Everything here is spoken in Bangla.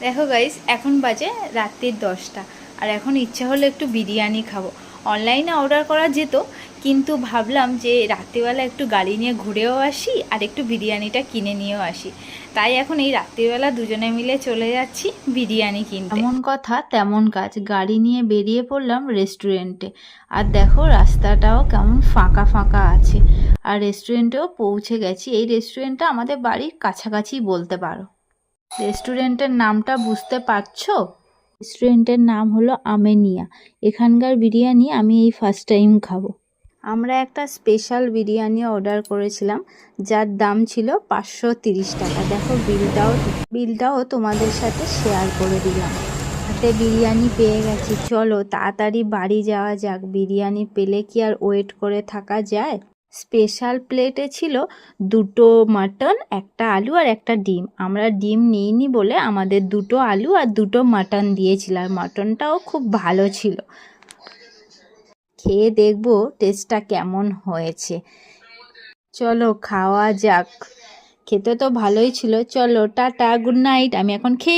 দেখো গাইস, এখন বাজে রাত্রির 10টা। আর এখন ইচ্ছা হলো একটু বিরিয়ানি খাবো। অনলাইনে অর্ডার করা যেত, কিন্তু ভাবলাম যে রাত্রিবেলা একটু গাড়ি নিয়ে ঘুরেও আসি আর একটু বিরিয়ানিটা কিনে নিয়েও আসি। তাই এখন এই রাত্রিবেলা দুজনে মিলে চলে যাচ্ছি বিরিয়ানি কিনতে। এমন কথা তেমন কাজ, গাড়ি নিয়ে বেরিয়ে পড়লাম রেস্টুরেন্টে। আর দেখো রাস্তাটাও কেমন ফাঁকা ফাঁকা আছে। আর রেস্টুরেন্টেও পৌঁছে গেছি। এই রেস্টুরেন্টটা আমাদের বাড়ির কাছাকাছি বলতে পারো। রেস্টুরেন্টের নামটা বুঝতে পারছো? রেস্টুরেন্টের নাম হলো আমেনিয়া। এখানকার বিরিয়ানি আমি এই ফার্স্ট টাইম খাবো। আমরা একটা স্পেশাল বিরিয়ানি অর্ডার করেছিলাম, যার দাম ছিল 530 টাকা। দেখো বিলটাও তোমাদের সাথে শেয়ার করে দিলাম। হাতে বিরিয়ানি পেয়ে গেছি, চলো তাড়াতাড়ি বাড়ি যাওয়া যাক। বিরিয়ানি পেলে কি আর ওয়েট করে থাকা যায়? স্পেশাল প্লেটে ছিল 2টো মাটন, একটা আলু আর একটা ডিম। আমরা ডিম নিইনি বলে আমাদের 2টো আলু আর 2টো মাটন দিয়েছিল, আর মাটনটাও খুব ভালো ছিল। খেয়ে দেখবো টেস্টটা কেমন হয়েছে। চলো খাওয়া যাক। খেতে তো ভালোই ছিল। চলো টাটা, গুড নাইট। আমি এখন খেয়ে